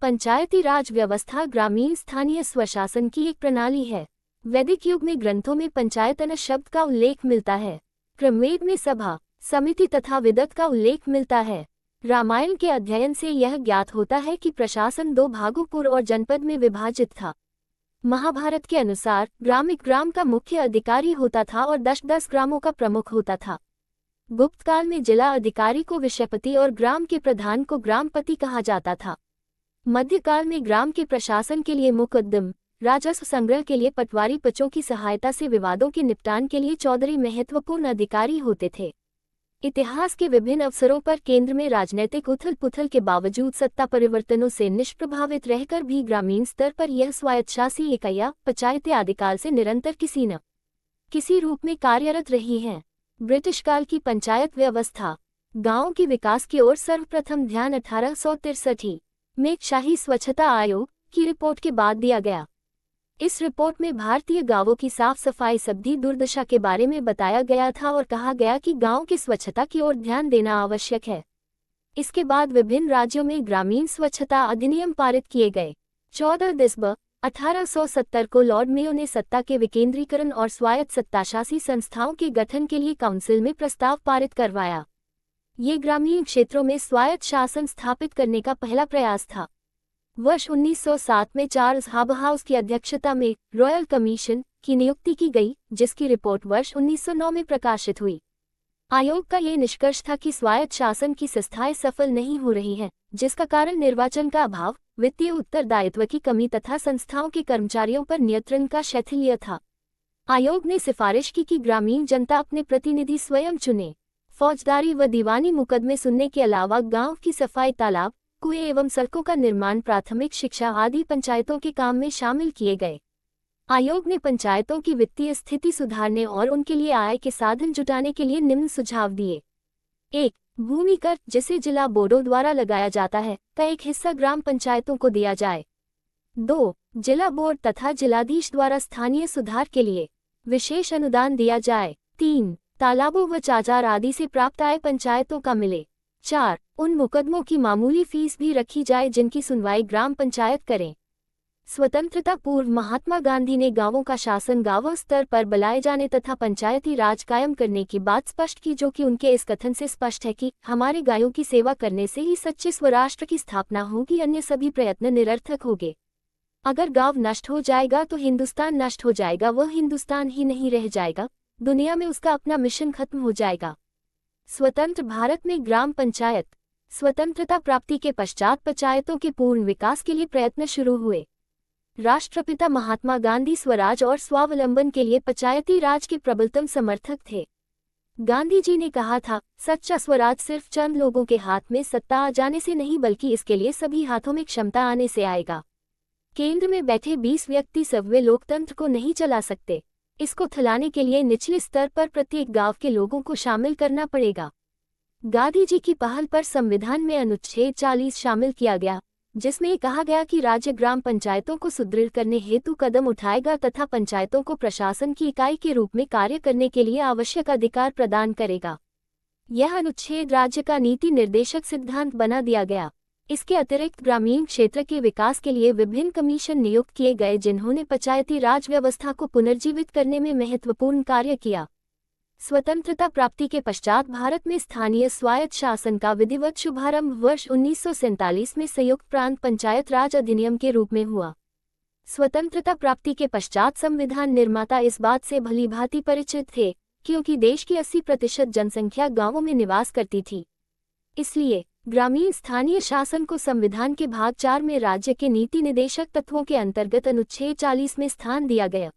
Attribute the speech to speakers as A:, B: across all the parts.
A: पंचायती राज व्यवस्था ग्रामीण स्थानीय स्वशासन की एक प्रणाली है। वैदिक युग में ग्रंथों में पंचायतन शब्द का उल्लेख मिलता है। क्रमवेद में सभा, समिति तथा विदत का उल्लेख मिलता है। रामायण के अध्ययन से यह ज्ञात होता है कि प्रशासन 2 भागों पुर और जनपद में विभाजित था। महाभारत के अनुसार ग्राम एक ग्राम का मुख्य अधिकारी होता था और 10-10 ग्रामों का प्रमुख होता था। गुप्त काल में जिला अधिकारी को विषयपति और ग्राम के प्रधान को ग्रामपति कहा जाता था। मध्यकाल में ग्राम के प्रशासन के लिए मुकद्दम, राजस्व संग्रह के लिए पटवारी पचों की सहायता से विवादों के निपटान के लिए चौधरी महत्वपूर्ण अधिकारी होते थे। इतिहास के विभिन्न अवसरों पर केंद्र में राजनीतिक उथल-पुथल के बावजूद सत्ता परिवर्तनों से निष्प्रभावित रहकर भी ग्रामीण स्तर पर यह स्वायत्तशासी इकाइयां पंचायतें आदिकाल से निरंतर किसी न किसी रूप में कार्यरत रही हैं। ब्रिटिश काल की पंचायत व्यवस्था। गांवों के विकास की ओर सर्वप्रथम ध्यान 1863 में शाही स्वच्छता आयोग की रिपोर्ट के बाद दिया गया। इस रिपोर्ट में भारतीय गांवों की साफ सफाई सबदी दुर्दशा के बारे में बताया गया था और कहा गया कि गांव की स्वच्छता की ओर ध्यान देना आवश्यक है। इसके बाद विभिन्न राज्यों में ग्रामीण स्वच्छता अधिनियम पारित किए गए। 14 दिसंबर 1870 को लॉर्ड मेयो ने सत्ता के विकेंद्रीकरण और स्वायत्त सत्ताशासी संस्थाओं के गठन के लिए काउंसिल में प्रस्ताव पारित करवाया। ये ग्रामीण क्षेत्रों में स्वायत्त शासन स्थापित करने का पहला प्रयास था। वर्ष 1907 में चार्ल्स हाबरहाउस की अध्यक्षता में रॉयल कमीशन की नियुक्ति की गई, जिसकी रिपोर्ट वर्ष 1909 में प्रकाशित हुई। आयोग का ये निष्कर्ष था कि स्वायत्त शासन की संस्थाएं सफल नहीं हो रही हैं, जिसका कारण निर्वाचन का अभाव, वित्तीय उत्तरदायित्व की कमी तथा संस्थाओं के कर्मचारियों पर नियंत्रण का शैथिल्य था। आयोग ने सिफारिश की कि ग्रामीण जनता अपने प्रतिनिधि स्वयं चुने। फौजदारी व दीवानी मुकदमे सुनने के अलावा गांव की सफाई, तालाब, कुएं एवं सड़कों का निर्माण, प्राथमिक शिक्षा आदि पंचायतों के काम में शामिल किए गए। आयोग ने पंचायतों की वित्तीय स्थिति सुधारने और उनके लिए आय के साधन जुटाने के लिए निम्न सुझाव दिए। 1. भूमि कर, जिसे जिला बोर्डों द्वारा लगाया जाता है, का एक हिस्सा ग्राम पंचायतों को दिया जाए। 2. जिला बोर्ड तथा जिलाधीश द्वारा स्थानीय सुधार के लिए विशेष अनुदान दिया जाए। 3. तालाबों व चाचार आदि से प्राप्त आय पंचायतों का मिले। 4. उन मुकदमों की मामूली फीस भी रखी जाए जिनकी सुनवाई ग्राम पंचायत करें। स्वतंत्रता पूर्व महात्मा गांधी ने गांवों का शासन गांव स्तर पर बनाए जाने तथा पंचायती राज कायम करने की बात स्पष्ट की, जो कि उनके इस कथन से स्पष्ट है कि हमारे गायों की सेवा करने से ही सच्चे स्वराष्ट्र की स्थापना होगी, अन्य सभी प्रयत्न निरर्थक होंगे। अगर गांव नष्ट हो जाएगा तो हिंदुस्तान नष्ट हो जाएगा, वह हिंदुस्तान ही नहीं रह जाएगा, दुनिया में उसका अपना मिशन खत्म हो जाएगा। स्वतंत्र भारत में ग्राम पंचायत। स्वतंत्रता प्राप्ति के पश्चात पंचायतों के पूर्ण विकास के लिए प्रयत्न शुरू हुए। राष्ट्रपिता महात्मा गांधी स्वराज और स्वावलंबन के लिए पंचायती राज के प्रबलतम समर्थक थे। गांधी जी ने कहा था, सच्चा स्वराज सिर्फ चंद लोगों के हाथ में सत्ता आ जाने से नहीं, बल्कि इसके लिए सभी हाथों में क्षमता आने से आएगा। केंद्र में बैठे 20 व्यक्ति सभ्य लोकतंत्र को नहीं चला सकते। इसको थलाने के लिए निचले स्तर पर प्रत्येक गांव के लोगों को शामिल करना पड़ेगा। गांधी जी की पहल पर संविधान में अनुच्छेद 40 शामिल किया गया, जिसमें कहा गया कि राज्य ग्राम पंचायतों को सुदृढ़ करने हेतु कदम उठाएगा तथा पंचायतों को प्रशासन की इकाई के रूप में कार्य करने के लिए आवश्यक अधिकार प्रदान करेगा। यह अनुच्छेद राज्य का नीति निर्देशक सिद्धांत बना दिया गया। इसके अतिरिक्त ग्रामीण क्षेत्र के विकास के लिए विभिन्न कमीशन नियुक्त किए गए, जिन्होंने पंचायती राज व्यवस्था को पुनर्जीवित करने में महत्वपूर्ण कार्य किया। स्वतंत्रता प्राप्ति के पश्चात भारत में स्थानीय स्वायत्त शासन का विधिवत शुभारंभ वर्ष 1947 में संयुक्त प्रांत पंचायत राज अधिनियम के रूप में हुआ। स्वतंत्रता प्राप्ति के पश्चात संविधान निर्माता इस बात से भलीभांति परिचित थे, क्योंकि देश की 80% जनसंख्या गांवों में निवास करती थी। इसलिए ग्रामीण स्थानीय शासन को संविधान के भाग 4 में राज्य के नीति निर्देशक तत्वों के अंतर्गत अनुच्छेद 40 में स्थान दिया गया।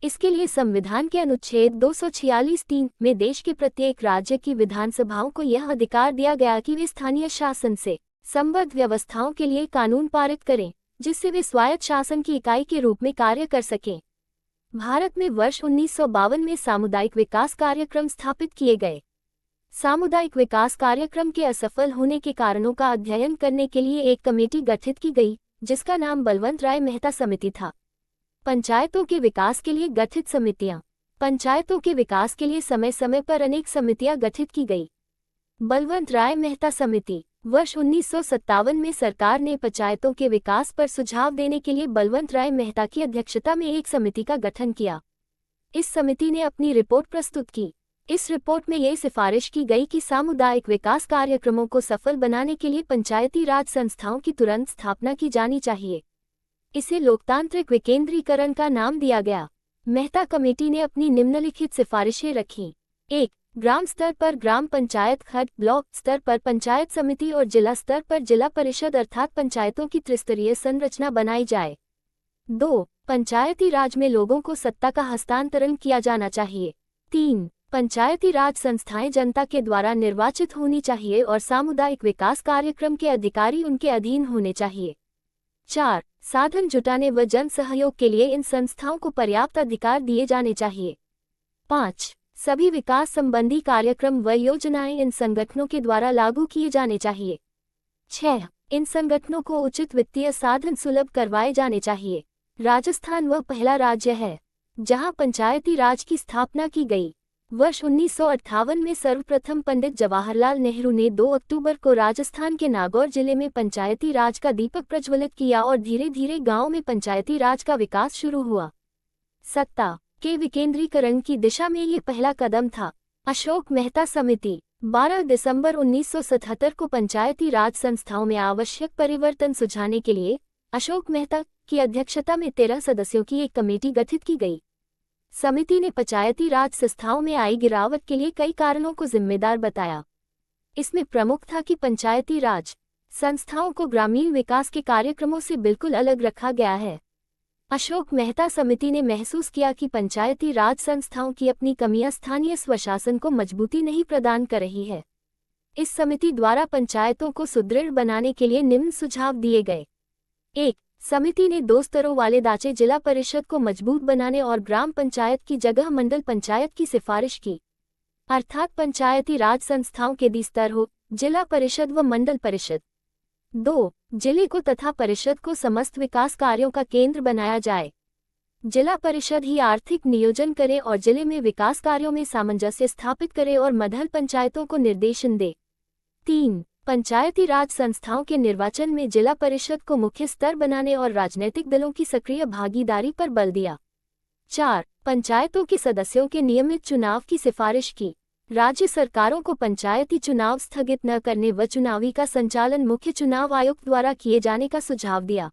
A: इसके लिए संविधान के अनुच्छेद 246(3) में देश के प्रत्येक राज्य की विधानसभाओं को यह अधिकार दिया गया कि वे स्थानीय शासन से संबद्ध व्यवस्थाओं के लिए कानून पारित करें, जिससे वे स्वायत्त शासन की इकाई के रूप में कार्य कर सकें। भारत में वर्ष 1952 में सामुदायिक विकास कार्यक्रम स्थापित किए गए। सामुदायिक विकास कार्यक्रम के असफल होने के कारणों का अध्ययन करने के लिए एक कमेटी गठित की गई, जिसका नाम बलवंत राय मेहता समिति था। पंचायतों के विकास के लिए गठित समितियां। पंचायतों के विकास के लिए समय समय पर अनेक समितियां गठित की गई। बलवंत राय मेहता समिति वर्ष 1957 में सरकार ने पंचायतों के विकास पर सुझाव देने के लिए बलवंत राय मेहता की अध्यक्षता में एक समिति का गठन किया। इस समिति ने अपनी रिपोर्ट प्रस्तुत की। इस रिपोर्ट में ये सिफारिश की गई कि सामुदायिक विकास कार्यक्रमों को सफल बनाने के लिए पंचायती राज संस्थाओं की तुरंत स्थापना की जानी चाहिए। इसे लोकतांत्रिक विकेंद्रीकरण का नाम दिया गया। मेहता कमेटी ने अपनी निम्नलिखित सिफारिशें रखीं। 1. ग्राम स्तर पर ग्राम पंचायत, खंड ब्लॉक स्तर पर पंचायत समिति और जिला स्तर पर जिला परिषद अर्थात पंचायतों की त्रिस्तरीय संरचना बनाई जाए। 2. पंचायती राज में लोगों को सत्ता का हस्तांतरण किया जाना चाहिए। 3. पंचायती राज संस्थाएं जनता के द्वारा निर्वाचित होनी चाहिए और सामुदायिक विकास कार्यक्रम के अधिकारी उनके अधीन होने चाहिए। 4. साधन जुटाने व जन सहयोग के लिए इन संस्थाओं को पर्याप्त अधिकार दिए जाने चाहिए। 5. सभी विकास संबंधी कार्यक्रम व योजनाएं इन संगठनों के द्वारा लागू किए जाने चाहिए। 6. इन संगठनों को उचित वित्तीय साधन सुलभ करवाए जाने चाहिए। राजस्थान वह पहला राज्य है जहां पंचायती राज की स्थापना की गई। वर्ष 1958 में सर्वप्रथम पंडित जवाहरलाल नेहरू ने 2 अक्टूबर को राजस्थान के नागौर जिले में पंचायती राज का दीपक प्रज्वलित किया और धीरे धीरे गांवों में पंचायती राज का विकास शुरू हुआ। सत्ता के विकेंद्रीकरण की दिशा में ये पहला कदम था। अशोक मेहता समिति 12 दिसंबर 1977 को पंचायती राज संस्थाओं में आवश्यक परिवर्तन सुझाने के लिए अशोक मेहता की अध्यक्षता में 13 सदस्यों की एक कमेटी गठित की गई। समिति ने पंचायती राज संस्थाओं में आई गिरावट के लिए कई कारणों को जिम्मेदार बताया। इसमें प्रमुख था कि पंचायती राज संस्थाओं को ग्रामीण विकास के कार्यक्रमों से बिल्कुल अलग रखा गया है। अशोक मेहता समिति ने महसूस किया कि पंचायती राज संस्थाओं की अपनी कमियां स्थानीय स्वशासन को मजबूती नहीं प्रदान कर रही है। इस समिति द्वारा पंचायतों को सुदृढ़ बनाने के लिए निम्न सुझाव दिए गए। 1. समिति ने 2 स्तरों वाले ढांचे जिला परिषद को मजबूत बनाने और ग्राम पंचायत की जगह मंडल पंचायत की सिफारिश की, अर्थात पंचायती राज संस्थाओं के 2 स्तर हो, जिला परिषद व मंडल परिषद। 2. जिले को तथा परिषद को समस्त विकास कार्यों का केंद्र बनाया जाए। जिला परिषद ही आर्थिक नियोजन करे और जिले में विकास कार्यों में सामंजस्य स्थापित करे और मंडल पंचायतों को निर्देशन दे। 3. पंचायती राज संस्थाओं के निर्वाचन में जिला परिषद को मुख्य स्तर बनाने और राजनीतिक दलों की सक्रिय भागीदारी पर बल दिया। 4. पंचायतों के सदस्यों के नियमित चुनाव की सिफारिश की। राज्य सरकारों को पंचायती चुनाव स्थगित न करने व चुनावी का संचालन मुख्य चुनाव आयुक्त द्वारा किए जाने का सुझाव दिया।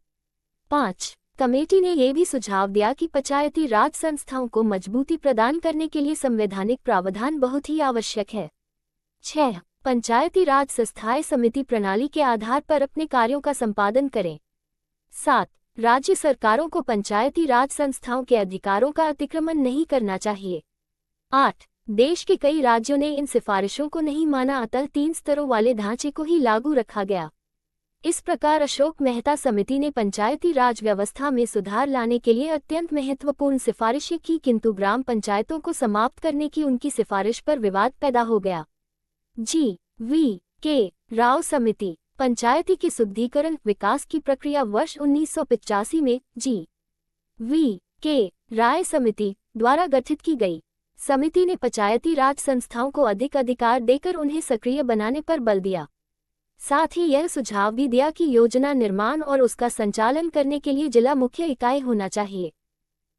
A: 5. कमेटी ने यह भी सुझाव दिया कि पंचायती राज संस्थाओं को मजबूती प्रदान करने के लिए संवैधानिक प्रावधान बहुत ही आवश्यक है। 6. पंचायती राज संस्थाएं समिति प्रणाली के आधार पर अपने कार्यों का संपादन करें। 7. राज्य सरकारों को पंचायती राज संस्थाओं के अधिकारों का अतिक्रमण नहीं करना चाहिए। 8. देश के कई राज्यों ने इन सिफारिशों को नहीं माना, अतः 3 स्तरों वाले ढांचे को ही लागू रखा गया। इस प्रकार अशोक मेहता समिति ने पंचायती राज व्यवस्था में सुधार लाने के लिए अत्यंत महत्वपूर्ण सिफारिशें की, किंतु ग्राम पंचायतों को समाप्त करने की उनकी सिफारिश पर विवाद पैदा हो गया। G.V.K. राव समिति पंचायती के शुद्धिकरण विकास की प्रक्रिया वर्ष 1985 में G.V.K. राय समिति द्वारा गठित की गई। समिति ने पंचायती राज संस्थाओं को अधिक अधिकार देकर उन्हें सक्रिय बनाने पर बल दिया। साथ ही यह सुझाव भी दिया कि योजना निर्माण और उसका संचालन करने के लिए जिला मुख्य इकाई होना चाहिए।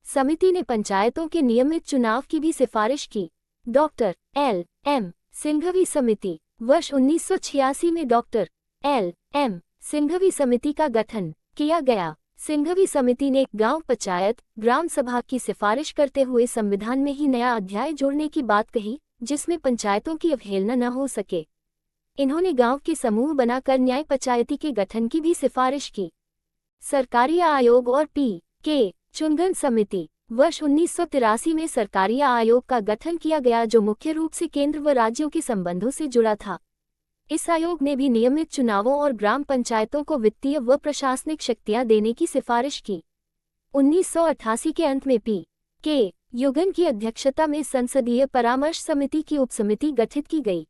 A: समिति ने पंचायतों के नियमित चुनाव की भी सिफारिश की। Doctor L.M. सिंघवी समिति वर्ष 1986 में डॉक्टर L.M. सिंघवी समिति का गठन किया गया। सिंघवी समिति ने गांव पंचायत ग्राम सभा की सिफारिश करते हुए संविधान में ही नया अध्याय जोड़ने की बात कही, जिसमें पंचायतों की अवहेलना न हो सके। इन्होंने गांव के समूह बनाकर न्याय पंचायती के गठन की भी सिफारिश की। सरकारी आयोग और P.K. चुनगन समिति वर्ष 1983 में सरकारी आयोग का गठन किया गया, जो मुख्य रूप से केंद्र व राज्यों के संबंधों से जुड़ा था। इस आयोग ने भी नियमित चुनावों और ग्राम पंचायतों को वित्तीय व प्रशासनिक शक्तियां देने की सिफारिश की। 1988 के अंत में P.K. युगन की अध्यक्षता में संसदीय परामर्श समिति की उपसमिति गठित की गई।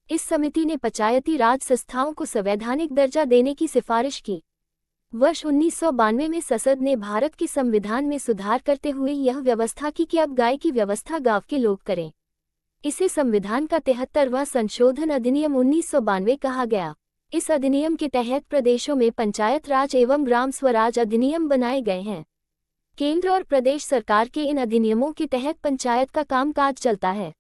A: इस समिति ने पंचायती राज संस्थाओं को संवैधानिक दर्जा देने की सिफारिश की। वर्ष 1992 में संसद ने भारत के संविधान में सुधार करते हुए यह व्यवस्था की कि अब गाय की व्यवस्था गांव के लोग करें। इसे संविधान का 73वां संशोधन अधिनियम 1992 कहा गया। इस अधिनियम के तहत प्रदेशों में पंचायत राज एवं ग्राम स्वराज अधिनियम बनाए गए हैं। केंद्र और प्रदेश सरकार के इन अधिनियमों के तहत पंचायत का कामकाज चलता है।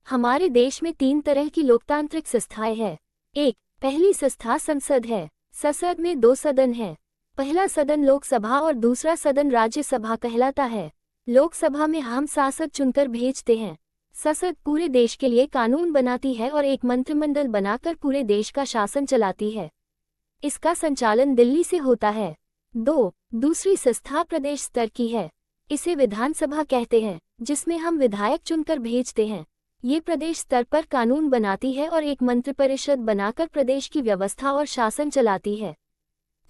A: हमारे देश में 3 तरह की लोकतांत्रिक संस्थाएं हैं। एक, पहली संस्था संसद है। संसद में 2 सदन हैं। पहला सदन लोकसभा और दूसरा सदन राज्यसभा कहलाता है। लोकसभा में हम सांसद चुनकर भेजते हैं। संसद पूरे देश के लिए कानून बनाती है और एक मंत्रिमंडल बनाकर पूरे देश का शासन चलाती है। इसका संचालन दिल्ली से होता है। 2, दूसरी संस्था प्रदेश स्तर की है। इसे विधानसभा कहते हैं, जिसमें हम विधायक चुनकर भेजते हैं। ये प्रदेश स्तर पर कानून बनाती है और एक मंत्रिपरिषद बनाकर प्रदेश की व्यवस्था और शासन चलाती है।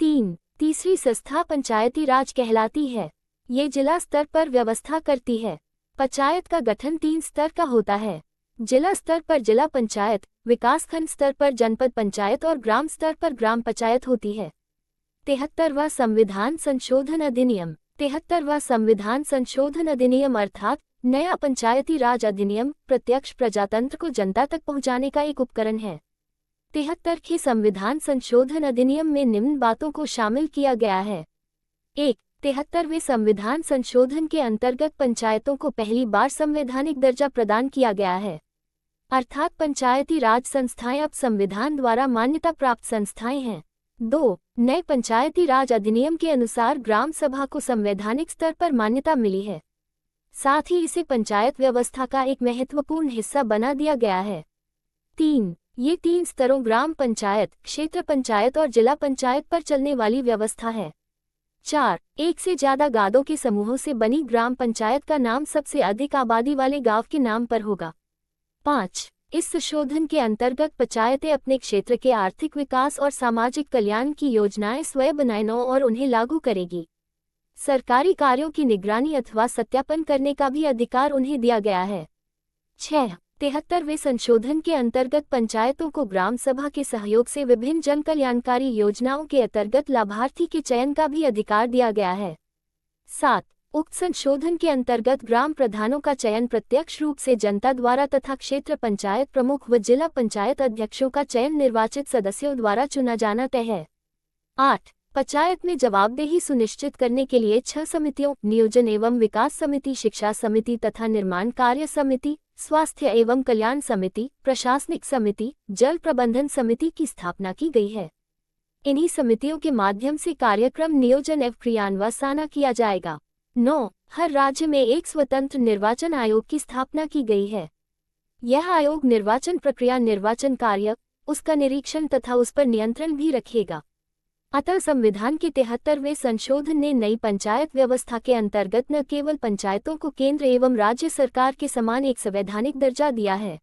A: 3, तीसरी संस्था पंचायती राज कहलाती है। ये जिला स्तर पर व्यवस्था करती है। पंचायत का गठन 3 स्तर का होता है। जिला स्तर पर जिला पंचायत, विकासखंड स्तर पर जनपद पंचायत और ग्राम स्तर पर ग्राम पंचायत होती है। 73वां संविधान संशोधन अधिनियम। 73वां संविधान संशोधन अधिनियम अर्थात नया पंचायती राज अधिनियम प्रत्यक्ष प्रजातंत्र को जनता तक पहुंचाने का एक उपकरण है। 73 संविधान संशोधन अधिनियम में निम्न बातों को शामिल किया गया है। 1, 73वें संविधान संशोधन के अंतर्गत पंचायतों को पहली बार संवैधानिक दर्जा प्रदान किया गया है, अर्थात पंचायती राज संस्थाएं अब संविधान द्वारा मान्यता प्राप्त संस्थाएं हैं। 2, नए पंचायती राज अधिनियम के अनुसार ग्राम सभा को संवैधानिक स्तर पर मान्यता मिली है, साथ ही इसे पंचायत व्यवस्था का एक महत्वपूर्ण हिस्सा बना दिया गया है। 3, ये 3 स्तरों ग्राम पंचायत, क्षेत्र पंचायत और जिला पंचायत पर चलने वाली व्यवस्था है। 4, एक से ज्यादा गांवों के समूहों से बनी ग्राम पंचायत का नाम सबसे अधिक आबादी वाले गांव के नाम पर होगा। 5, इस संशोधन के अंतर्गत पंचायतें अपने क्षेत्र के आर्थिक विकास और सामाजिक कल्याण की योजनाएं स्वयं बनाएंगी और उन्हें लागू करेगी। सरकारी कार्यों की निगरानी अथवा सत्यापन करने का भी अधिकार उन्हें दिया गया है। 6, 73वें संशोधन के अंतर्गत पंचायतों को ग्राम सभा के सहयोग से विभिन्न जन कल्याणकारी योजनाओं के अंतर्गत लाभार्थी के चयन का भी अधिकार दिया गया है। 7, उक्त संशोधन के अंतर्गत ग्राम प्रधानों का चयन प्रत्यक्ष रूप से जनता द्वारा तथा क्षेत्र पंचायत प्रमुख व जिला पंचायत अध्यक्षों का चयन निर्वाचित सदस्यों द्वारा चुना जाना तय है। 8, पंचायत में जवाबदेही सुनिश्चित करने के लिए 6 समितियों नियोजन एवं विकास समिति, शिक्षा समिति तथा निर्माण कार्य समिति, स्वास्थ्य एवं कल्याण समिति, प्रशासनिक समिति, जल प्रबंधन समिति की स्थापना की गई है। इन्हीं समितियों के माध्यम से कार्यक्रम नियोजन एवं क्रियान्वयन किया जाएगा। 9, हर राज्य में एक स्वतंत्र निर्वाचन आयोग की स्थापना की गई है। यह आयोग निर्वाचन प्रक्रिया, निर्वाचन कार्य, उसका निरीक्षण तथा उस पर नियंत्रण भी रखेगा। अतः संविधान के 73वें संशोधन ने नई पंचायत व्यवस्था के अंतर्गत न केवल पंचायतों को केंद्र एवं राज्य सरकार के समान एक संवैधानिक दर्जा दिया है,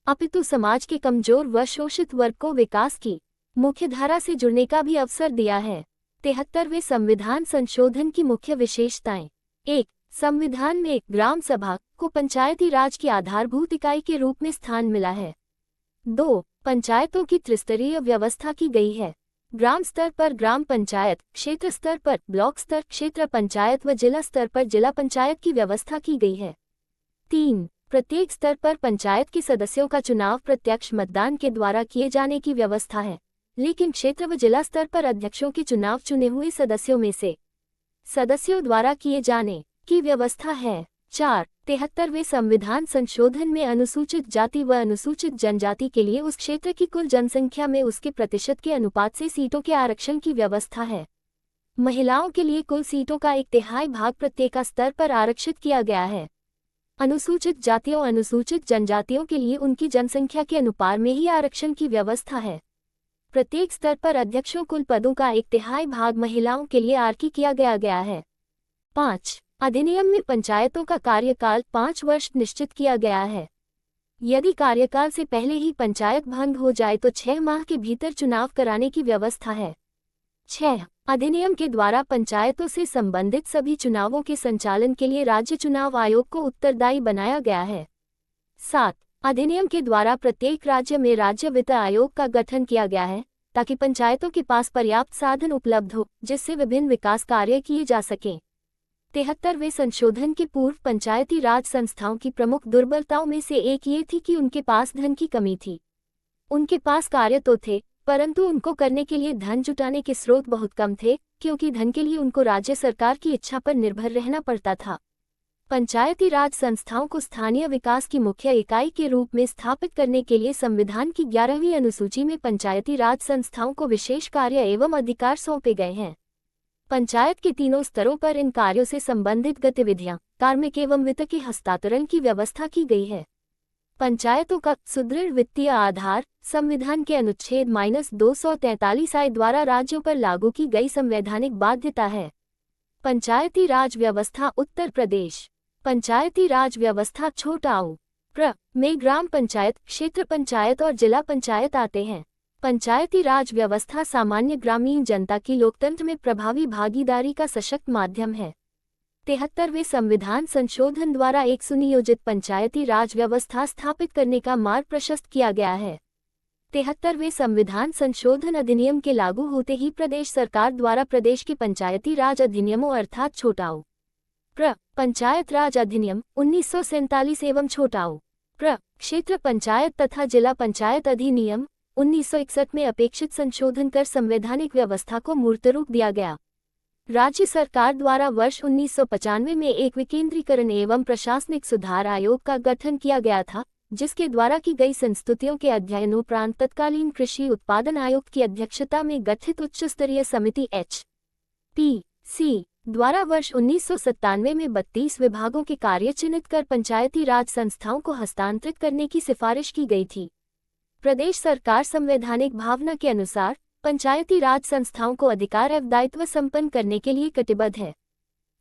A: अपितु समाज के कमजोर व शोषित वर्ग को विकास की मुख्य धारा से जुड़ने का भी अवसर दिया है। 73वें संविधान संशोधन की मुख्य विशेषताएं। 1, संविधान में ग्राम सभा को पंचायती राज की आधारभूत इकाई के रूप में स्थान मिला है। 2, पंचायतों की त्रिस्तरीय व्यवस्था की गई है। ग्राम स्तर पर ग्राम पंचायत, क्षेत्र स्तर पर ब्लॉक स्तर क्षेत्र पंचायत व जिला स्तर पर जिला पंचायत की व्यवस्था की गई है। 3, प्रत्येक स्तर पर पंचायत के सदस्यों का चुनाव प्रत्यक्ष मतदान के द्वारा किए जाने की व्यवस्था है, लेकिन क्षेत्र व जिला स्तर पर अध्यक्षों के चुनाव चुने हुए सदस्यों में से सदस्यों द्वारा किए जाने की व्यवस्था है। 4, 73वें संविधान संशोधन में अनुसूचित जाति व अनुसूचित जनजाति के लिए उस क्षेत्र की कुल जनसंख्या में उसके प्रतिशत के अनुपात से सीटों के आरक्षण की व्यवस्था है। महिलाओं के लिए कुल सीटों का 1/3 भाग प्रत्येक स्तर पर आरक्षित किया गया है। अनुसूचित जातियों अनुसूचित जनजातियों के लिए उनकी जनसंख्या के अनुपात में ही आरक्षण की व्यवस्था है। प्रत्येक स्तर पर अध्यक्षों कुल पदों का 1/3 भाग महिलाओं के लिए आरक्षित किया गया है। 5, अधिनियम में पंचायतों का कार्यकाल 5 वर्ष निश्चित किया गया है। यदि कार्यकाल से पहले ही पंचायत भंग हो जाए तो 6 माह के भीतर चुनाव कराने की व्यवस्था है। 6, अधिनियम के द्वारा पंचायतों से संबंधित सभी चुनावों के संचालन के लिए राज्य चुनाव आयोग को उत्तरदायी बनाया गया है। 7, अधिनियम के द्वारा प्रत्येक राज्य में राज्य वित्त आयोग का गठन किया गया है, ताकि पंचायतों के पास पर्याप्त साधन उपलब्ध हो जिससे विभिन्न विकास कार्य किए जा सकें। 73वें संशोधन के पूर्व पंचायती राज संस्थाओं की प्रमुख दुर्बलताओं में से एक ये थी कि उनके पास धन की कमी थी। उनके पास कार्य तो थे, परंतु उनको करने के लिए धन जुटाने के स्रोत बहुत कम थे, क्योंकि धन के लिए उनको राज्य सरकार की इच्छा पर निर्भर रहना पड़ता था। पंचायती राज संस्थाओं को स्थानीय विकास की मुख्य इकाई के रूप में स्थापित करने के लिए संविधान की 11वीं अनुसूची में पंचायती राज संस्थाओं को विशेष कार्य एवं अधिकार सौंपे गए हैं। पंचायत के तीनों स्तरों पर इन कार्यों से संबंधित गतिविधियां, कार्मिक एवं वित्त के हस्तांतरण की व्यवस्था की गई है। पंचायतों का सुदृढ़ वित्तीय आधार संविधान के अनुच्छेद -243 द्वारा राज्यों पर लागू की गई संवैधानिक बाध्यता है। पंचायती राज व्यवस्था उत्तर प्रदेश। पंचायती राज व्यवस्था छोटा ऊ प्र में ग्राम पंचायत, क्षेत्र पंचायत और जिला पंचायत आते हैं। पंचायती राज व्यवस्था सामान्य ग्रामीण जनता की लोकतंत्र में प्रभावी भागीदारी का सशक्त माध्यम है। 73वें संविधान संशोधन द्वारा एक सुनियोजित पंचायती राज व्यवस्था स्थापित करने का मार्ग प्रशस्त किया गया है। 73वें संविधान संशोधन अधिनियम के लागू होते ही प्रदेश सरकार द्वारा प्रदेश के पंचायती राज अधिनियमों अर्थात छोटा ऊ प्र पंचायत राज अधिनियम 1947 एवं छोटा ऊ प्र क्षेत्र पंचायत तथा जिला पंचायत अधिनियम 1961 में अपेक्षित संशोधन कर संवैधानिक व्यवस्था को मूर्त रूप दिया गया। राज्य सरकार द्वारा वर्ष 1995 में एक विकेंद्रीकरण एवं प्रशासनिक सुधार आयोग का गठन किया गया था, जिसके द्वारा की गई संस्तुतियों के अध्ययनोपरांत तत्कालीन कृषि उत्पादन आयोग की अध्यक्षता में गठित उच्च स्तरीय समिति HPC द्वारा वर्ष 1997 में 32 विभागों के कार्य चिन्हित कर पंचायती राज संस्थाओं को हस्तांतरित करने की सिफारिश की गई थी। प्रदेश सरकार संवैधानिक भावना के अनुसार पंचायती राज संस्थाओं को अधिकार एवं दायित्व संपन्न करने के लिए कटिबद्ध है।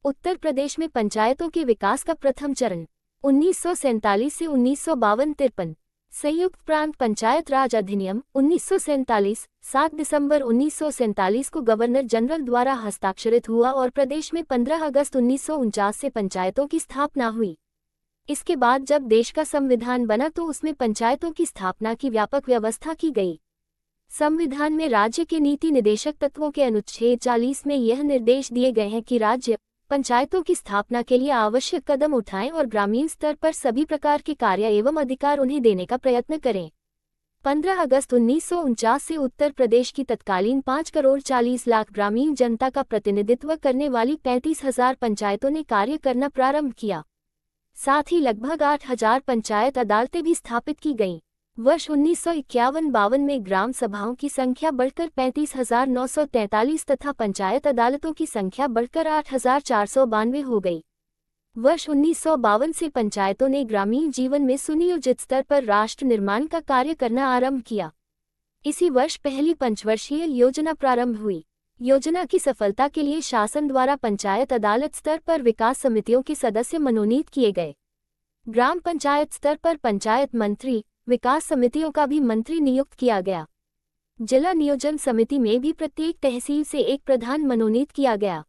A: उत्तर प्रदेश में पंचायतों के विकास का प्रथम चरण 1947 से 1952-53 संयुक्त प्रांत पंचायत राज अधिनियम 1947 7 दिसंबर 1947 को गवर्नर जनरल द्वारा हस्ताक्षरित हुआ और प्रदेश में 15 अगस्त 1949 से पंचायतों की स्थापना हुई। इसके बाद जब देश का संविधान बना तो उसमें पंचायतों की स्थापना की व्यापक व्यवस्था की गई। संविधान में राज्य के नीति निदेशक तत्वों के अनुच्छेद 40 में यह निर्देश दिए गए हैं कि राज्य पंचायतों की स्थापना के लिए आवश्यक कदम उठाएं और ग्रामीण स्तर पर सभी प्रकार के कार्य एवं अधिकार उन्हें देने का प्रयत्न करें। 15 अगस्त 1949 से उत्तर प्रदेश की तत्कालीन 5,40,00,000 ग्रामीण जनता का प्रतिनिधित्व करने वाली 35,000 पंचायतों ने कार्य करना प्रारंभ किया। साथ ही लगभग 8,000 पंचायत अदालतें भी स्थापित की गईं। वर्ष 1951-52 में ग्राम सभाओं की संख्या बढ़कर 35,943 तथा पंचायत अदालतों की संख्या बढ़कर 8,492 हो गई। वर्ष 1952 से पंचायतों ने ग्रामीण जीवन में सुनियोजित स्तर पर राष्ट्र निर्माण का कार्य करना आरंभ किया। इसी वर्ष पहली पंचवर्षीय योजना प्रारंभ हुई। योजना की सफलता के लिए शासन द्वारा पंचायत अदालत स्तर पर विकास समितियों के सदस्य मनोनीत किए गए। ग्राम पंचायत स्तर पर पंचायत मंत्री, विकास समितियों का भी मंत्री नियुक्त किया गया। जिला नियोजन समिति में भी प्रत्येक तहसील से एक प्रधान मनोनीत किया गया।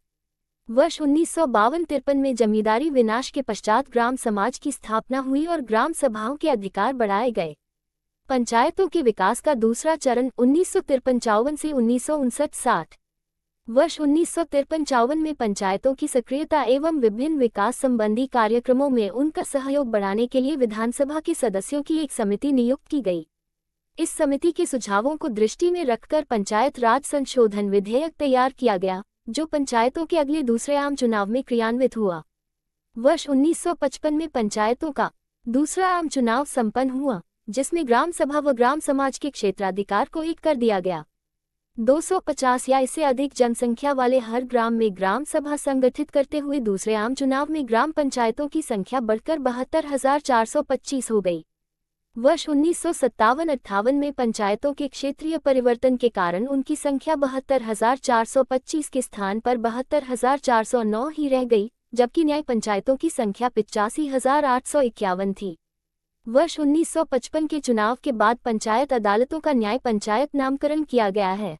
A: वर्ष 1952-53 में जमींदारी विनाश के पश्चात ग्राम समाज की स्थापना हुई और ग्राम सभाओं के अधिकार बढ़ाए गए। पंचायतों के विकास का दूसरा चरण 1953-54 से 1959-60। वर्ष 1953-54 में पंचायतों की सक्रियता एवं विभिन्न विकास संबंधी कार्यक्रमों में उनका सहयोग बढ़ाने के लिए विधानसभा के सदस्यों की एक समिति नियुक्त की गई। इस समिति के सुझावों को दृष्टि में रखकर पंचायत राज संशोधन विधेयक तैयार किया गया, जो पंचायतों के अगले दूसरे आम चुनाव में क्रियान्वित हुआ। वर्ष 1955 में पंचायतों का दूसरा आम चुनाव संपन्न हुआ, जिसमें ग्राम सभा व ग्राम समाज के क्षेत्राधिकार को एक कर दिया गया। 250 या इससे अधिक जनसंख्या वाले हर ग्राम में ग्राम सभा संगठित करते हुए दूसरे आम चुनाव में ग्राम पंचायतों की संख्या बढ़कर 72,425 हो गई। वर्ष 1957-58 में पंचायतों के क्षेत्रीय परिवर्तन के कारण उनकी संख्या 72,425 के स्थान पर 72,409 ही रह गई, जबकि न्याय पंचायतों की संख्या 85,851 थी। वर्ष 1955 के चुनाव के बाद पंचायत अदालतों का न्याय पंचायत नामकरण किया गया है।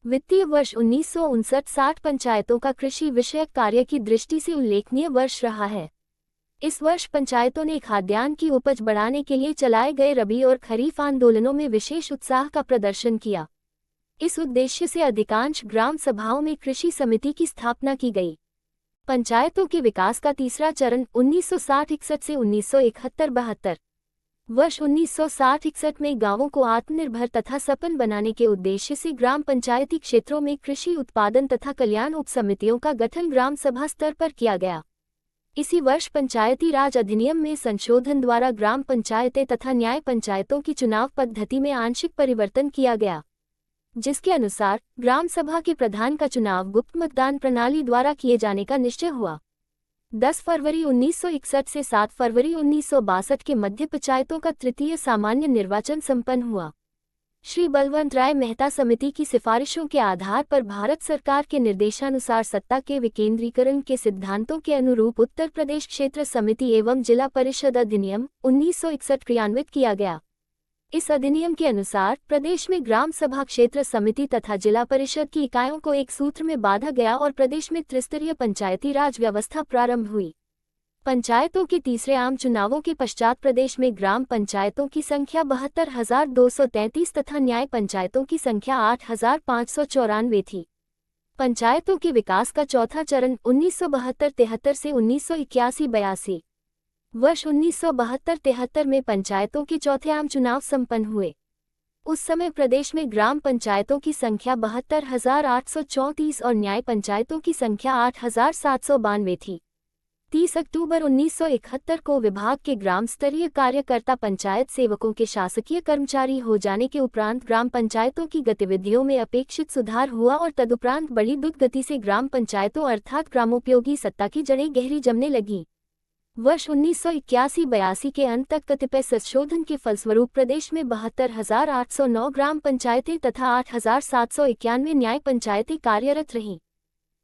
A: वित्तीय वर्ष 1959-60 पंचायतों का कृषि विषयक कार्य की दृष्टि से उल्लेखनीय वर्ष रहा है। इस वर्ष पंचायतों ने खाद्यान्न की उपज बढ़ाने के लिए चलाए गए रबी और खरीफ आंदोलनों में विशेष उत्साह का प्रदर्शन किया। इस उद्देश्य से अधिकांश ग्राम सभाओं में कृषि समिति की स्थापना की गई। पंचायतों के विकास का तीसरा चरण 1960-61 से 1971-72। वर्ष 1960-61 में गांवों को आत्मनिर्भर तथा सपन बनाने के उद्देश्य से ग्राम पंचायती क्षेत्रों में कृषि उत्पादन तथा कल्याण उप समितियों का गठन ग्राम सभा स्तर पर किया गया। इसी वर्ष पंचायती राज अधिनियम में संशोधन द्वारा ग्राम पंचायतें तथा न्याय पंचायतों की चुनाव पद्धति में आंशिक परिवर्तन किया गया, जिसके अनुसार ग्राम सभा के प्रधान का चुनाव गुप्त मतदान प्रणाली द्वारा किए जाने का निश्चय हुआ। 10 फरवरी 1961 से 7 फरवरी 1962 के मध्य पंचायतों का तृतीय सामान्य निर्वाचन संपन्न हुआ। श्री बलवंत राय मेहता समिति की सिफारिशों के आधार पर भारत सरकार के निर्देशानुसार सत्ता के विकेंद्रीकरण के सिद्धांतों के अनुरूप उत्तर प्रदेश क्षेत्र समिति एवं जिला परिषद अधिनियम 1961 क्रियान्वित किया गया। इस अधिनियम के अनुसार प्रदेश में ग्राम सभा क्षेत्र समिति तथा जिला परिषद की इकाइयों को एक सूत्र में बांधा गया और प्रदेश में त्रिस्तरीय पंचायती राज व्यवस्था प्रारंभ हुई। पंचायतों के तीसरे आम चुनावों के पश्चात प्रदेश में ग्राम पंचायतों की संख्या 72,233 तथा न्याय पंचायतों की संख्या 8,594 थी। पंचायतों के विकास का चौथा चरण 1972-73 से 1981-82। वर्ष 1972-73 में पंचायतों के चौथे आम चुनाव संपन्न हुए। उस समय प्रदेश में ग्राम पंचायतों की संख्या 72,834 और न्याय पंचायतों की संख्या 8,792 थी। 30 अक्टूबर 1971 को विभाग के ग्राम स्तरीय कार्यकर्ता पंचायत सेवकों के शासकीय कर्मचारी हो जाने के उपरांत ग्राम पंचायतों की गतिविधियों में अपेक्षित सुधार हुआ और तदुपरांत बड़ी द्रुत गति से ग्राम पंचायतों अर्थात ग्रामोपयोगी सत्ता की जड़ें गहरी जमने लगी। वर्ष 1981-82 के अंत तक कतिपय संशोधन के फलस्वरूप प्रदेश में 72,809 ग्राम पंचायतें तथा 8,791 न्याय पंचायतें कार्यरत रहीं।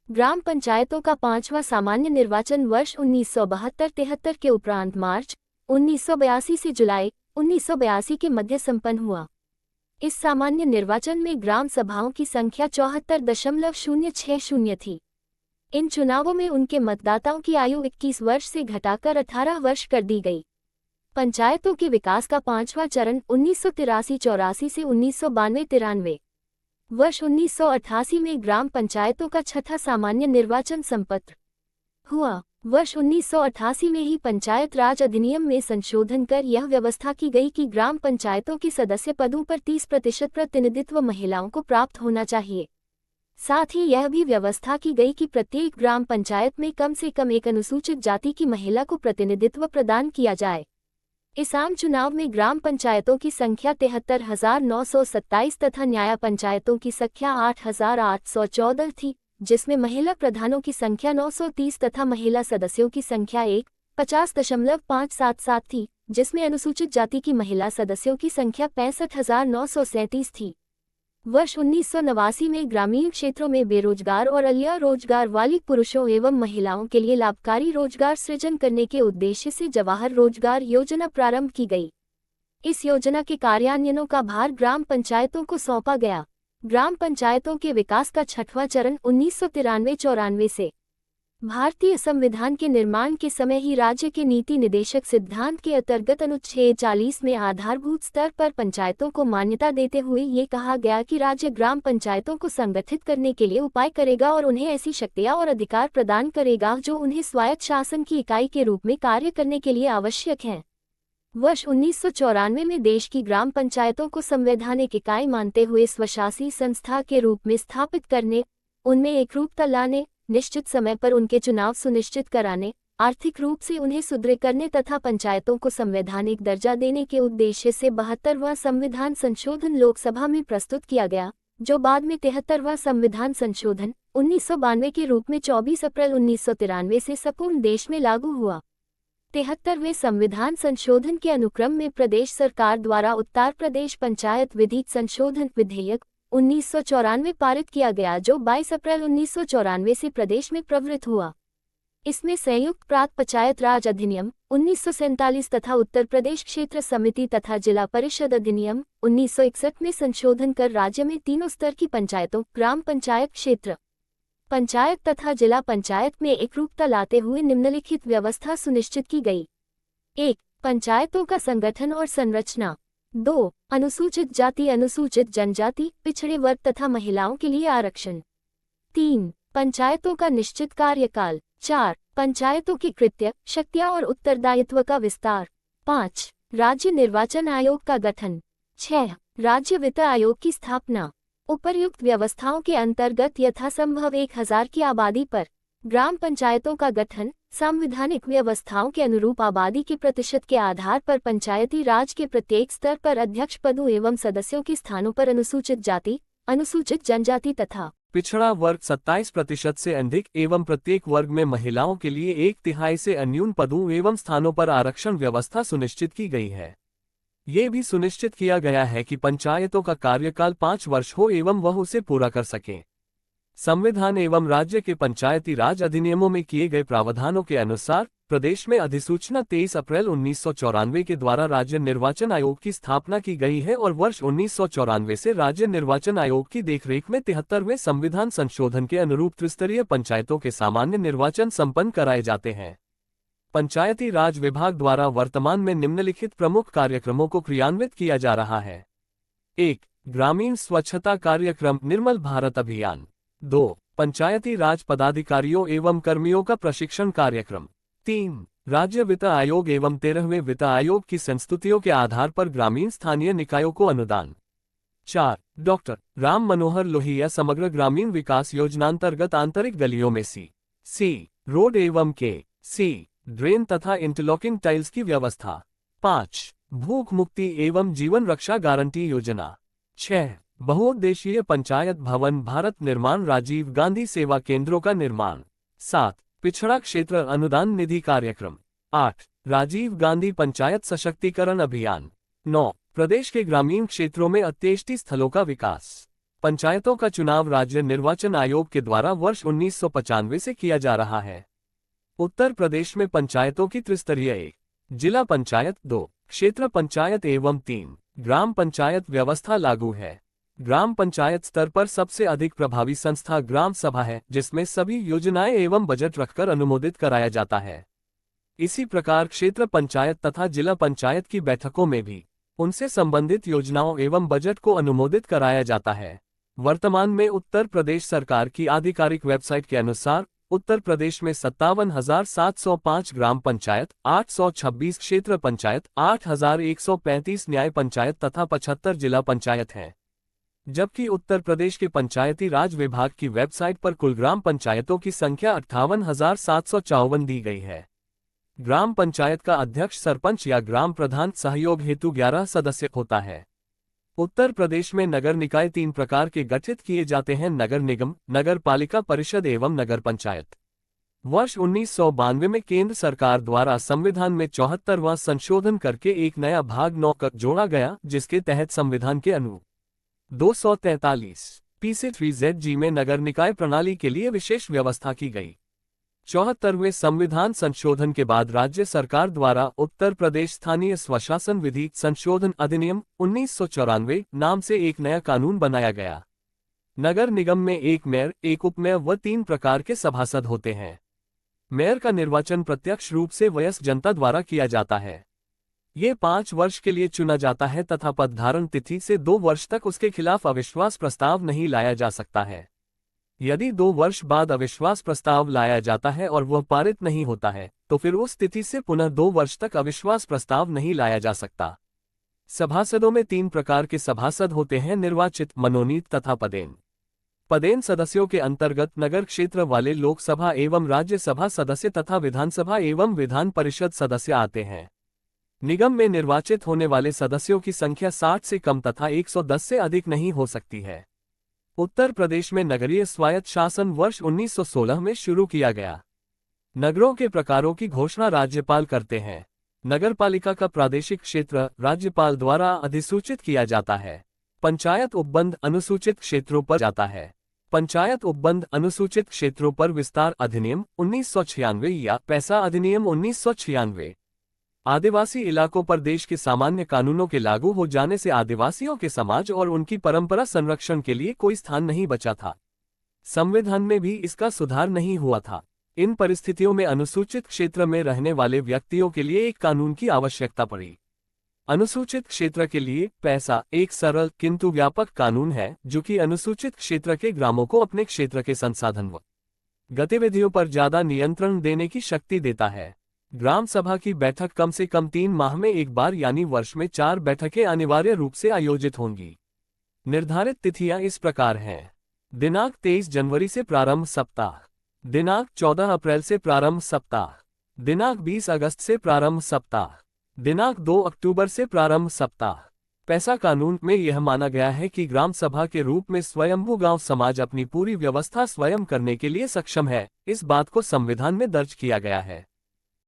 A: ग्राम पंचायतों का पांचवां सामान्य निर्वाचन वर्ष 1972-73 के उपरांत मार्च 1982 से जुलाई 1982 के मध्य संपन्न हुआ। इस सामान्य निर्वाचन में ग्राम सभाओं की संख्या 74.060 थी। इन चुनावों में उनके मतदाताओं की आयु 21 वर्ष से घटाकर 18 वर्ष कर दी गई। पंचायतों के विकास का पांचवां चरण 1983-84 से 1992-93। वर्ष 1988 में ग्राम पंचायतों का छठा सामान्य निर्वाचन संपन्न हुआ। वर्ष 1988 में ही पंचायत राज अधिनियम में संशोधन कर यह व्यवस्था की गई कि ग्राम पंचायतों के सदस्य पदों पर 30% प्रतिनिधित्व महिलाओं को प्राप्त होना चाहिए। साथ ही यह भी व्यवस्था की गई कि प्रत्येक ग्राम पंचायत में कम से कम एक अनुसूचित जाति की महिला को प्रतिनिधित्व प्रदान किया जाए। इस आम चुनाव में ग्राम पंचायतों की संख्या 73,927 तथा न्याय पंचायतों की संख्या 8,814 थी, जिसमें महिला प्रधानों की संख्या 930 तथा महिला सदस्यों की संख्या 50.577 थी, जिसमें अनुसूचित जाति की महिला सदस्यों की संख्या 65,937 थी। वर्ष 1989 में ग्रामीण क्षेत्रों में बेरोजगार और अल्प रोजगार वाली पुरुषों एवं महिलाओं के लिए लाभकारी रोजगार सृजन करने के उद्देश्य से जवाहर रोजगार योजना प्रारंभ की गई। इस योजना के कार्यान्वयन का भार ग्राम पंचायतों को सौंपा गया। ग्राम पंचायतों के विकास का छठवां चरण 1993-94 से भारतीय संविधान के निर्माण के समय ही राज्य के नीति निदेशक सिद्धांत के अंतर्गत अनुच्छेद 40 में आधारभूत स्तर पर पंचायतों को मान्यता देते हुए ये कहा गया कि राज्य ग्राम पंचायतों को संगठित करने के लिए उपाय करेगा और उन्हें ऐसी शक्तियां और अधिकार प्रदान करेगा जो उन्हें स्वायत्त शासन की इकाई के रूप में कार्य करने के लिए आवश्यक हैं। वर्ष 1994 में देश की ग्राम पंचायतों को संवैधानिक इकाई मानते हुए स्वशासी संस्था के रूप में स्थापित करने, उनमें एकरूपता लाने, निश्चित समय पर उनके चुनाव सुनिश्चित कराने, आर्थिक रूप से उन्हें सुदृढ़ करने तथा पंचायतों को संवैधानिक दर्जा देने के उद्देश्य से 72वां संविधान संशोधन लोकसभा में प्रस्तुत किया गया, जो बाद में 73वां संविधान संशोधन 1992 के रूप में 24 अप्रैल 1993 से संपूर्ण देश में लागू हुआ। 73वें संविधान संशोधन के अनुक्रम में प्रदेश सरकार द्वारा उत्तर प्रदेश पंचायत विधि संशोधन विधेयक 1994 पारित किया गया, जो 22 अप्रैल 1994 से प्रदेश में प्रवृत्त हुआ। इसमें संयुक्त प्रांत पंचायत राज अधिनियम 1947 तथा उत्तर प्रदेश क्षेत्र समिति तथा जिला परिषद अधिनियम 1961 में संशोधन कर राज्य में तीनों स्तर की पंचायतों, ग्राम पंचायत, क्षेत्र पंचायत तथा जिला पंचायत में एकरूपता लाते हुए निम्नलिखित व्यवस्था सुनिश्चित की गई। 1. पंचायतों का संगठन और संरचना। 2. अनुसूचित जाति, अनुसूचित जनजाति, पिछड़े वर्ग तथा महिलाओं के लिए आरक्षण। 3. पंचायतों का निश्चित कार्यकाल। 4. पंचायतों के कृत्य, शक्तियां और उत्तरदायित्व का विस्तार। 5. राज्य निर्वाचन आयोग का गठन। 6. राज्य वित्त आयोग की स्थापना। उपर्युक्त व्यवस्थाओं के अंतर्गत यथासंभव 1000 की आबादी पर ग्राम पंचायतों का गठन। संवैधानिक व्यवस्थाओं के अनुरूप आबादी के प्रतिशत के आधार पर पंचायती राज के प्रत्येक स्तर पर अध्यक्ष पदों एवं सदस्यों के स्थानों पर अनुसूचित जाति, अनुसूचित जनजाति तथा
B: पिछड़ा वर्ग 27% से अधिक एवं प्रत्येक वर्ग में महिलाओं के लिए 1/3 से अन्यून पदों एवं स्थानों पर आरक्षण व्यवस्था सुनिश्चित की गई है। ये भी सुनिश्चित किया गया है कि पंचायतों का कार्यकाल 5 वर्ष हो एवं वह उसे पूरा कर सकें। संविधान एवं राज्य के पंचायती राज अधिनियमों में किए गए प्रावधानों के अनुसार प्रदेश में अधिसूचना 23 अप्रैल 1994 के द्वारा राज्य निर्वाचन आयोग की स्थापना की गई है और वर्ष 1994 से राज्य निर्वाचन आयोग की देखरेख में 73वें संविधान संशोधन के अनुरूप त्रिस्तरीय पंचायतों के सामान्य निर्वाचन संपन्न कराए जाते हैं। पंचायती राज विभाग द्वारा वर्तमान में निम्नलिखित प्रमुख कार्यक्रमों को क्रियान्वित किया जा रहा है। 1. ग्रामीण स्वच्छता कार्यक्रम निर्मल भारत अभियान। 2. पंचायती राज पदाधिकारियों एवं कर्मियों का प्रशिक्षण कार्यक्रम। 3. राज्य वित्त आयोग एवं 13वें वित्त आयोग की संस्तुतियों के आधार पर ग्रामीण स्थानीय निकायों को अनुदान। 4. डॉक्टर राम मनोहर लोहिया समग्र ग्रामीण विकास योजनांतर्गत आंतरिक गलियों में सी रोड एवं सी ड्रेन तथा इंटरलॉकिंग टाइल्स की व्यवस्था। 5. भूख मुक्ति एवं जीवन रक्षा गारंटी योजना। 6. बहुउद्देशीय पंचायत भवन भारत निर्माण राजीव गांधी सेवा केंद्रों का निर्माण। 7. पिछड़ा क्षेत्र अनुदान निधि कार्यक्रम। 8. राजीव गांधी पंचायत सशक्तिकरण अभियान। 9. प्रदेश के ग्रामीण क्षेत्रों में अंत्येष्टि स्थलों का विकास। पंचायतों का चुनाव राज्य निर्वाचन आयोग के द्वारा वर्ष 1995 से किया जा रहा है। उत्तर प्रदेश में पंचायतों की त्रिस्तरीय 1. जिला पंचायत, 2. क्षेत्र पंचायत एवं 3. ग्राम पंचायत व्यवस्था लागू है। ग्राम पंचायत स्तर पर सबसे अधिक प्रभावी संस्था ग्राम सभा है, जिसमें सभी योजनाएं एवं बजट रखकर अनुमोदित कराया जाता है। इसी प्रकार क्षेत्र पंचायत तथा जिला पंचायत की बैठकों में भी उनसे संबंधित योजनाओं एवं बजट को अनुमोदित कराया जाता है। वर्तमान में उत्तर प्रदेश सरकार की आधिकारिक वेबसाइट के अनुसार उत्तर प्रदेश में 57,705 ग्राम पंचायत, 826 क्षेत्र पंचायत, 8,135 न्याय पंचायत तथा 75 जिला पंचायत हैं। जबकि उत्तर प्रदेश के पंचायती राज विभाग की वेबसाइट पर कुल ग्राम पंचायतों की संख्या 58,754 दी गई है। ग्राम पंचायत का अध्यक्ष सरपंच या ग्राम प्रधान सहयोग हेतु 11 सदस्य होता है। उत्तर प्रदेश में नगर निकाय 3 प्रकार के गठित किए जाते हैं: नगर निगम, नगर पालिका परिषद एवं नगर पंचायत। वर्ष 1992 में केंद्र सरकार द्वारा संविधान में 74वां संशोधन करके एक नया भाग 9 कर जोड़ा गया, जिसके तहत संविधान के अनु 243 PC3ZG में नगर निकाय प्रणाली के लिए विशेष व्यवस्था की गई। 74वें संविधान संशोधन के बाद राज्य सरकार द्वारा उत्तर प्रदेश स्थानीय स्वशासन विधि संशोधन अधिनियम 1994 नाम से एक नया कानून बनाया गया। नगर निगम में एक मेयर, एक उपमेयर व 3 प्रकार के सभासद होते हैं। मेयर का निर्वाचन प्रत्यक्ष रूप से वयस्क जनता द्वारा किया जाता है। ये 5 वर्ष के लिए चुना जाता है तथा पदधारण तिथि से 2 वर्ष तक उसके खिलाफ अविश्वास प्रस्ताव नहीं लाया जा सकता है। यदि 2 वर्ष बाद अविश्वास प्रस्ताव लाया जाता है और वह पारित नहीं होता है, तो फिर उस तिथि से पुनः 2 वर्ष तक अविश्वास प्रस्ताव नहीं लाया जा सकता। सभासदों में 3 प्रकार के सभासद होते हैं: निर्वाचित, मनोनीत तथा पदेन। पदेन सदस्यों के अंतर्गत नगर क्षेत्र वाले लोकसभा एवं राज्यसभा सदस्य तथा विधानसभा एवं विधान परिषद सदस्य आते हैं। निगम में निर्वाचित होने वाले सदस्यों की संख्या 60 से कम तथा 110 से अधिक नहीं हो सकती है। उत्तर प्रदेश में नगरीय स्वायत्त शासन वर्ष 1916 में शुरू किया गया। नगरों के प्रकारों की घोषणा राज्यपाल करते हैं। नगरपालिका का प्रादेशिक क्षेत्र राज्यपाल द्वारा अधिसूचित किया जाता है। पंचायत उपबंध अनुसूचित क्षेत्रों पर जाता है। पंचायत उपबंध अनुसूचित क्षेत्रों पर विस्तार अधिनियम 1996 या पैसा अधिनियम 1996। आदिवासी इलाकों पर देश के सामान्य कानूनों के लागू हो जाने से आदिवासियों के समाज और उनकी परंपरा संरक्षण के लिए कोई स्थान नहीं बचा था। संविधान में भी इसका सुधार नहीं हुआ था। इन परिस्थितियों में अनुसूचित क्षेत्र में रहने वाले व्यक्तियों के लिए एक कानून की आवश्यकता पड़ी। अनुसूचित क्षेत्र के लिए पैसा एक सरल किंतु व्यापक कानून है, जो कि अनुसूचित क्षेत्र के ग्रामों को अपने क्षेत्र के संसाधन व गतिविधियों पर ज्यादा नियंत्रण देने की शक्ति देता है। ग्राम सभा की बैठक कम से कम 3 माह में एक बार यानी वर्ष में 4 बैठकें अनिवार्य रूप से आयोजित होंगी। निर्धारित तिथियां इस प्रकार हैं। दिनांक 23 जनवरी से प्रारंभ सप्ताह, दिनांक 14 अप्रैल से प्रारंभ सप्ताह, दिनांक 20 अगस्त से प्रारंभ सप्ताह, दिनांक 2 अक्टूबर से प्रारंभ सप्ताह। पैसा कानून में यह माना गया है कि ग्राम सभा के रूप में स्वयंभू गांव समाज अपनी पूरी व्यवस्था स्वयं करने के लिए सक्षम है। इस बात को संविधान में दर्ज किया गया है।